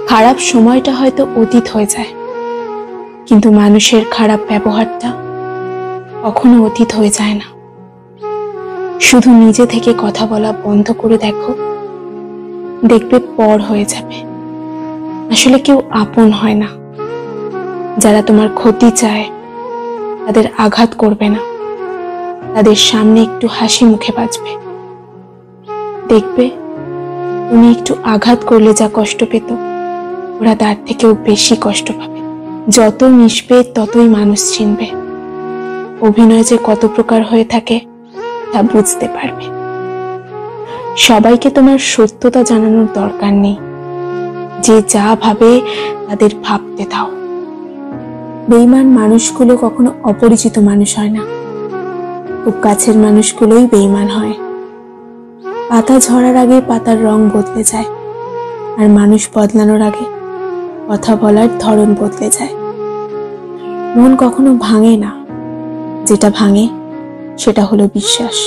খারাপ সময়টা হয়তো অতীত হয়ে যায়, কিন্তু মানুষের খারাপ ব্যবহারটা কখনো অতীত হয়ে যায় না। শুধু নিজে থেকে কথা বলা বন্ধ করে দেখো, দেখবে পর হয়ে যাবে। আসলে কেউ আপন হয় না। যারা তোমার ক্ষতি চায় তাদের আঘাত করবে না, তাদের সামনে একটু হাসি মুখে বাঁচবে। দেখবে তুমি একটু আঘাত করলে যা কষ্ট পেত, ওরা তার থেকেও বেশি কষ্ট পাবে। যত মিশবে ততই মানুষ চিনবে। অভিনয় যে কত প্রকার হয়ে থাকে তা বুঝতে পারবে। সবাইকে তোমার সত্যতা জানানোর দরকার নেই। যে যা ভাবে তাদের ভাবতে দাও। বেঈমান মানুষগুলো কখনো অপরিচিত মানুষ হয় না, খুব কাছের মানুষগুলোই বেঈমান হয়। পাতা ঝরার আগে পাতার রং বদলে যায়, আর মানুষ বদলানোর আগে কথা বলার ধরন বদলে যায়। মন কখনো ভাঙে না, যেটা ভাঙে সেটা হলো বিশ্বাস।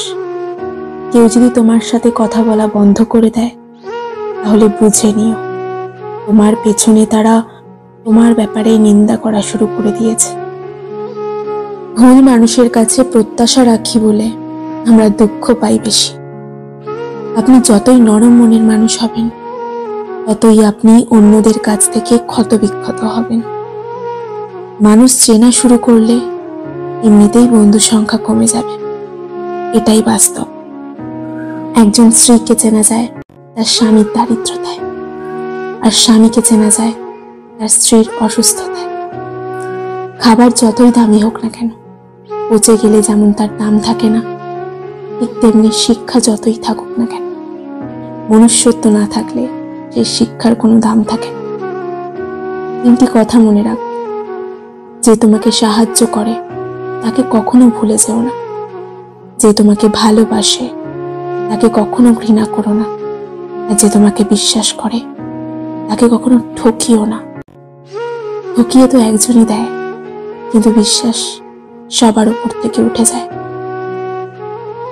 কেউ যদি তোমার সাথে কথা বলা বন্ধ করে দেয়, তাহলে বুঝে নিও তোমার পেছনে তারা তোমার ব্যাপারে নিন্দা করা শুরু করে দিয়েছে। ভুল মানুষের কাছে প্রত্যাশা রাখি বলে আমরা দুঃখ পাই বেশি। আপনি যতই নরম মনের মানুষ হবেন, ততই আপনি অন্যদের কাছ থেকে ক্ষতবিক্ষত হবেন। মানুষ চেনা শুরু করলে এমনিতেই বন্ধু সংখ্যা কমে যাবে, এটাই বাস্তব। একজন স্ত্রীকে চেনা যায় তার স্বামীর দারিদ্রতায়, আর স্বামীকে চেনা যায় তার স্ত্রীর অসুস্থতায়। খাবার যতই দামি হোক না কেন, পচে গেলে যেমন তার দাম থাকে না, ঠিক তেমনি শিক্ষা যতই থাকুক না কেন, মনুষ্যত্ব না থাকলে সেই শিক্ষার কোনো দাম থাকে না। তিনটি কথা মনে রাখবে, যে তোমাকে সাহায্য করে তাকে কখনো ভুলে যেও না। যে তোমাকে ভালোবাসে তাকে কখনো ঘৃণা করো না। আর যে তোমাকে বিশ্বাস করে তাকে কখনো ঠকিও না। ঠকিয়ে তো একজনই দেয়, কিন্তু বিশ্বাস সবার উপর থেকে উঠে যায়।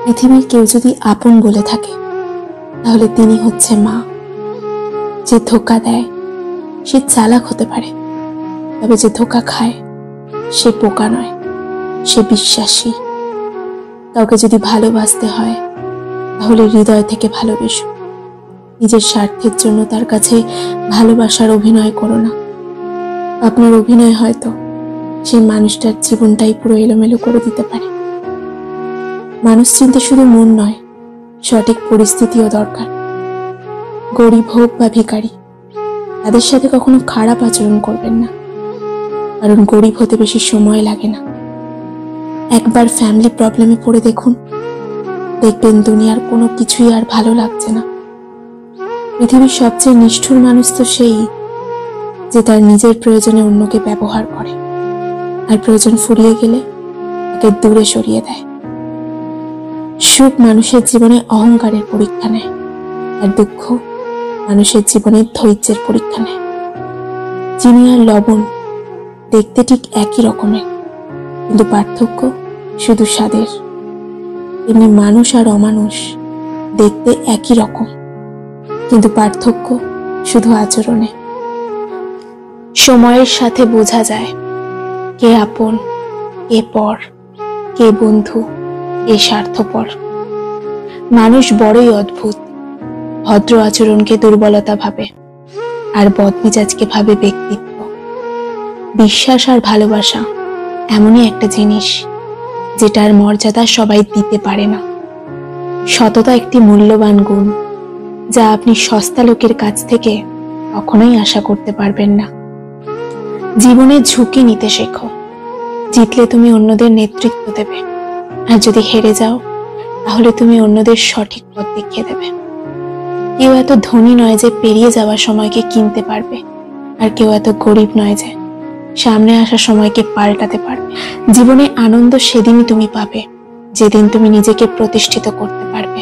পৃথিবীর কেউ যদি আপন বলে থাকে, তাহলে তিনি হচ্ছে মা। যে ধোঁকা দেয় সে চালাক হতে পারে, তবে যে ধোঁকা খায় সে বোকা নয়, সে বিশ্বাসী। কাউকে যদি ভালোবাসতে হয়, তাহলে হৃদয় থেকে ভালোবেসো। নিজের স্বার্থের জন্য তার কাছে ভালোবাসার অভিনয় করো না। আপনার অভিনয় হয়তো সেই মানুষটার জীবনটাই পুরো এলোমেলো করে দিতে পারে। মানুষ চিনতে শুধু মন নয়, সঠিক পরিস্থিতিও দরকার। গরিব হোক বা ভিখারি, তাদের সাথে কখনো খারাপ আচরণ করবেন না, কারণ গরিব হতে বেশি সময় লাগে না। একবার ফ্যামিলি প্রবলেমে পড়ে দেখুন, দেখবেন দুনিয়ার কোনো কিছুই আর ভালো লাগছে না। পৃথিবীর সবচেয়ে নিষ্ঠুর মানুষ তো সেই, যে তার নিজের প্রয়োজনে অন্যকে ব্যবহার করে, আর প্রয়োজন ফুরিয়ে গেলে তাকে দূরে সরিয়ে দেয়। সুখ মানুষের জীবনে অহংকারের পরীক্ষা নেয়, আর দুঃখ মানুষের জীবনে ধৈর্যের পরীক্ষা নেয়। চিনি আর লবণ দেখতে ঠিক একই রকমের, কিন্তু পার্থক্য শুধু স্বাদের। এমনি মানুষ আর অমানুষ দেখতে একই রকম, কিন্তু পার্থক্য শুধু আচরণে। সময়ের সাথে বোঝা যায় কে আপন, কে পর, কে বন্ধু, কে স্বার্থপর। মানুষ বড়ই অদ্ভুত। ভদ্র আচরণকে দুর্বলতা ভাবে, আর বদমেজাজকে ভাবে ব্যক্তিত্ব। বিশ্বাস আর ভালোবাসা এমনই একটা জিনিস যেটার মর্যাদা সবাই দিতে পারে না। সততা একটি মূল্যবান গুণ, যা আপনি সস্তা লোকের কাছ থেকে কখনোই আশা করতে পারবেন না। জীবনে ঝুঁকি নিতে শেখো। জিতলে তুমি অন্যদের নেতৃত্ব দেবে, আর যদি হেরে যাও তাহলে তুমি অন্যদের সঠিক পথ দেখিয়ে দেবে। কেউ এত ধনী নয় যে পেরিয়ে যাওয়ার সময়কে কিনতে পারবে, আর কেউ এত গরিব নয় যে সামনে আসা সময়কে পাল্টাতে পারবে। জীবনে আনন্দ সেদিনই তুমি পাবে যেদিন তুমি নিজেকে প্রতিষ্ঠিত করতে পারবে।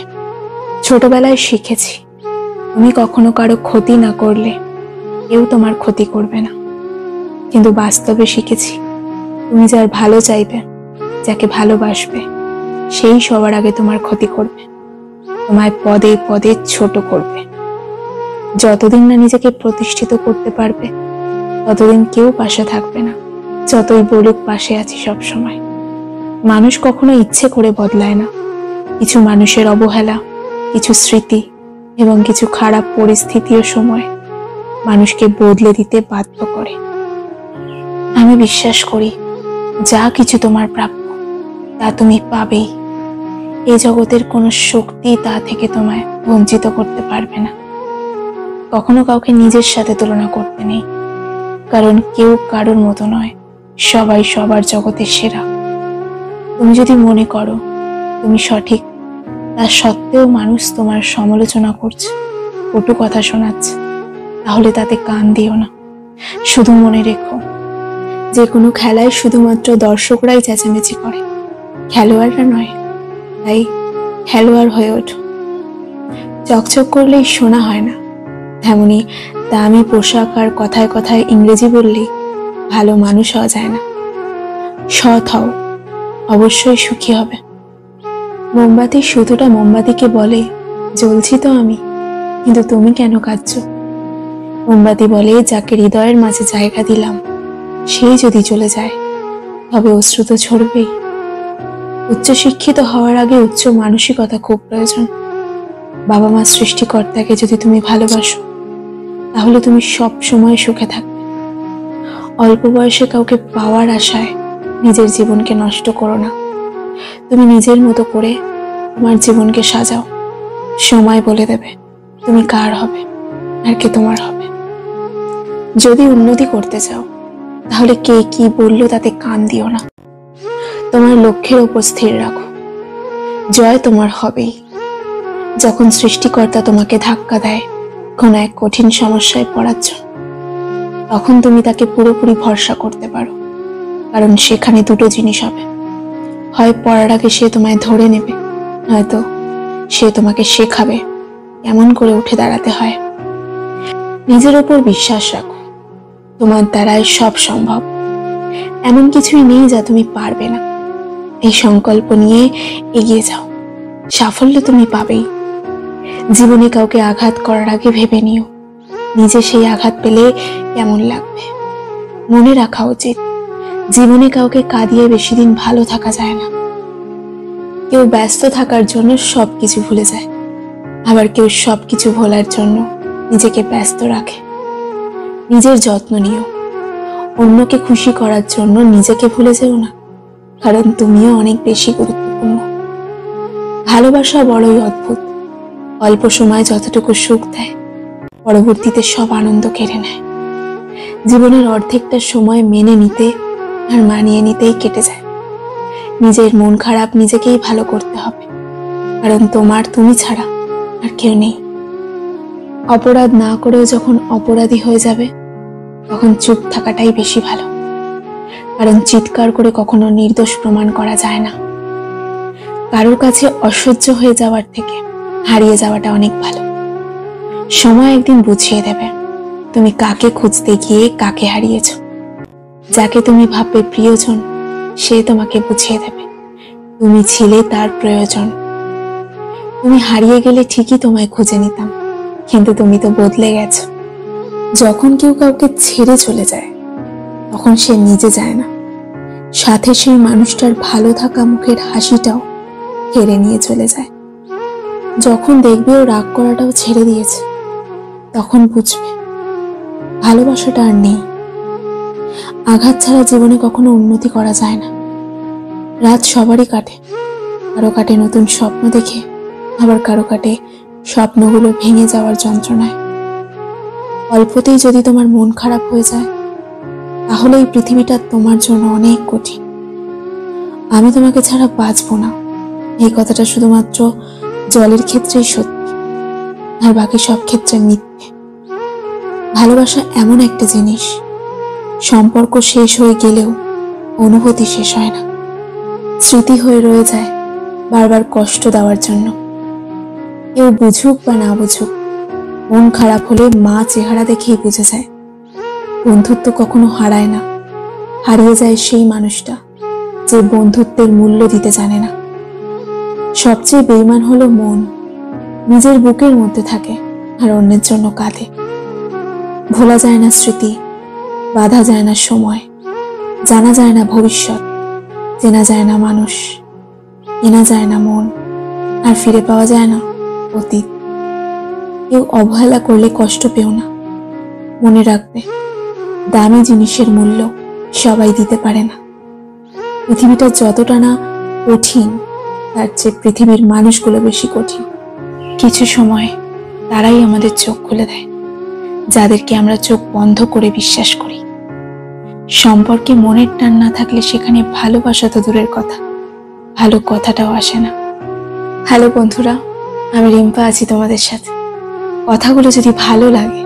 ছোটবেলায় শিখেছি, তুমি কখনো কারো ক্ষতি না করলে কেউ তোমার ক্ষতি করবে না। কিন্তু বাস্তবে শিখেছি, তুমি যার ভালো চাইবে, যাকে ভালোবাসবে, সেই সবার আগে তোমার ক্ষতি করবে, তোমায় পদে পদে ছোট করবে। যতদিন না নিজেকে প্রতিষ্ঠিত করতে পারবে ততদিন কেউ পাশে থাকবে না, যতই বলুক পাশে আছি সব সময়। মানুষ কখনো ইচ্ছে করে বদলায় না। কিছু মানুষের অবহেলা, কিছু স্মৃতি এবং কিছু খারাপ পরিস্থিতি ও সময় মানুষকে বদলে দিতে বাধ্য করে। আমি বিশ্বাস করি যা কিছু তোমার প্রাপ্য তা তুমি পাবেই। এই জগতের কোনো শক্তি তা থেকে তোমায় বঞ্চিত করতে পারবে না। কখনো কাউকে নিজের সাথে তুলনা করতে নেই, কারণ কেউ কারোর মতো নয়, সবাই সবার জগতের সেরা। তুমি যদি মনে করো তুমি সঠিক, তা সত্ত্বেও মানুষ তোমার সমালোচনা করছে, কটু কথা শোনাচ্ছে, তাহলে তাতে কান দিও না। শুধু মনে রেখো, যে কোনো খেলায় শুধুমাত্র দর্শকরাই চেঁচামেচি করে, খেলোয়াড়রা নয়। তাই খেলোয়াড় হয়ে ওঠো। চকচক করলেই শোনা হয় না, তেমনি দামি পোশাক আর কথায় কথায় ইংরেজি বললেই ভালো মানুষ হওয়া যায় না। সৎ হও, অবশ্যই সুখী হবে। মোমবাতির সুতোটা মোমবাতিকে বলে, জ্বলছি তো আমি, কিন্তু তুমি কেন কাঁদছো? মোমবাতি বলে, যাকে হৃদয়ের মাঝে জায়গা দিলাম সেই যদি চলে যায় তবে অশ্রু তো ঝরবেই। উচ্চশিক্ষিত হওয়ার আগে উচ্চ মানসিকতা খুব প্রয়োজন। বাবা মা সৃষ্টিকর্তাকে যদি তুমি ভালোবাসো তাহলে তুমি সব সময় সুখে থাকবে। অল্প বয়সে কাউকে পাওয়ার আশায় নিজের জীবনকে নষ্ট করো না। তুমি নিজের মতো করে তোমার জীবনকে সাজাও। সময় বলে দেবে তুমি কার হবে আর কে তোমার হবে। যদি উন্নতি করতে চাও তাহলে কে কি বললো তাতে কান দিও না। তোমার লক্ষ্যের উপর স্থির রাখো, জয় তোমার হবেই। যখন সৃষ্টিকর্তা তোমাকে ধাক্কা দেয় কোনো এক কঠিন সমস্যায় পড়ার জন্য, তখন তুমি তাকে পুরোপুরি ভরসা করতে পারো, কারণ সেখানে দুটো জিনিস হবে, হয় পড়ার আগে সে তোমায় ধরে নেবে, নয়তো সে তোমাকে শেখাবে কেমন করে উঠে দাঁড়াতে হয়। নিজের উপর বিশ্বাস রাখো, তোমার দ্বারাই সব সম্ভব। এমন কিছুই নেই যা তুমি পারবে না। এই সংকল্প নিয়ে এগিয়ে যাও, সাফল্য তুমি পাবেই। জীবনে কাউকে আঘাত করার আগে ভেবে নিও নিজে সেই আঘাত পেলে কেমন লাগবে। মনে রাখা উচিত, জীবনে কাউকে কাঁদিয়ে বেশি দিন ভালো থাকা যায় না। কেউ ব্যস্ত থাকার জন্য সবকিছু ভুলে যায়, আবার কেউ সবকিছু ভোলার জন্য নিজেকে ব্যস্ত রাখে। নিজের যত্ন নিও, অন্যকে খুশি করার জন্য নিজেকে ভুলে যেও না, কারণ তুমিও অনেক বেশি গুরুত্বপূর্ণ। ভালোবাসা বড়ই অদ্ভুত। অল্প সময় যতটুকু সুখ দেয় পরবর্তীতে সব আনন্দ কেড়ে নেয়। জীবনের অর্ধেকটা সময় মেনে নিতে আর মানিয়ে নিতেই কেটে যায়। নিজের মন খারাপ নিজেকেই ভালো করতে হবে, কারণ তোমার তুমি ছাড়া আর কেউ নেই। অপরাধ না করেও যখন অপরাধী হয়ে যাবে তখন চুপ থাকাটাই বেশি ভালো, কারণ চিৎকার করে কখনো নির্দোষ প্রমাণ করা যায় না। কারোর কাছে অসহ্য হয়ে যাওয়ার থেকে হারিয়ে যাওয়াটা অনেক ভালো। সময় একদিন বুঝিয়ে দেবে তুমি কাকে খুঁজতে গিয়ে কাকে হারিয়েছ। যাকে তুমি ভাববে প্রিয়জন সে তোমাকে বুঝিয়ে দেবে তুমি ছিলে তার প্রয়োজন। তুমি হারিয়ে গেলে ঠিকই তোমায় খুঁজে নিতাম, কিন্তু তুমি তো বদলে গেছো। যখন কেউ কাউকে ছেড়ে চলে যায় তখন সে নিজে যায় না, সাথে সেই মানুষটার ভালো থাকা মুখের হাসিটাও কেড়ে নিয়ে চলে যায়। যখন দেখবে ও রাগ করাটাও ছেড়ে দিয়েছে তখন বুঝবে ভালোবাসাটা আর নেই। আঘাত ছাড়া জীবনে কখনো উন্নতি করা যায় না। রাত সবারই কাটে, কারো কাটে নতুন স্বপ্ন দেখে, আবার কারো কাটে স্বপ্নগুলো ভেঙে যাওয়ার যন্ত্রণায়। অল্পতেই যদি তোমার মন খারাপ হয়ে যায় তাহলে এই পৃথিবীটা তোমার জন্য অনেক কঠিন। আমি তোমাকে ছাড়া বাঁচবো না, এই কথাটা শুধুমাত্র জলের ক্ষেত্রেই সত্যি, আর বাকি সব ক্ষেত্রে মিথ্যে। ভালোবাসা এমন একটা জিনিস, সম্পর্ক শেষ হয়ে গেলেও অনুভূতি শেষ হয় না, স্মৃতি হয়ে রয়ে যায় বারবার কষ্ট দেওয়ার জন্য। কেউ বুঝুক বা না বুঝুক, মন খারাপ হলে মা চেহারা দেখেই বুঝে যায়। বন্ধুত্ব কখনো হারায় না, হারিয়ে যায় সেই মানুষটা যে বন্ধুত্বের মূল্য দিতে জানে না। সবচেয়ে বেঈমান হলো মন, নিজের বুকের মধ্যে থাকে আর অন্যের জন্য কাঁদে। ভোলা যায় না স্মৃতি, বাঁধা যায় না সময়, জানা যায় না ভবিষ্যৎ, চেনা যায় না মানুষ, কেনা যায় না মন, আর ফিরে পাওয়া যায় না অতীত। কেউ অবহেলা করলে কষ্ট পেও না, মনে রাখবে দামি জিনিসের মূল্য সবাই দিতে পারে না। পৃথিবীটা যতটা না কঠিন, তার চেয়ে পৃথিবীর মানুষগুলো বেশি কঠিন। কিছু সময় তারাই আমাদের চোখ খুলে দেয়, যাদেরকে আমরা চোখ বন্ধ করে বিশ্বাস করি। সম্পর্কে মনের টান না থাকলে সেখানে ভালোবাসা তো দূরের কথা, ভালো কথাটাও আসে না। হ্যালো বন্ধুরা, আমি রিম্পা আছি তোমাদের সাথে। কথাগুলো যদি ভালো লাগে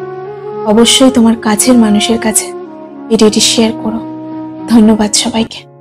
অবশ্যই তোমার কাছের মানুষের কাছে ভিডিওটি শেয়ার করো। ধন্যবাদ সবাইকে।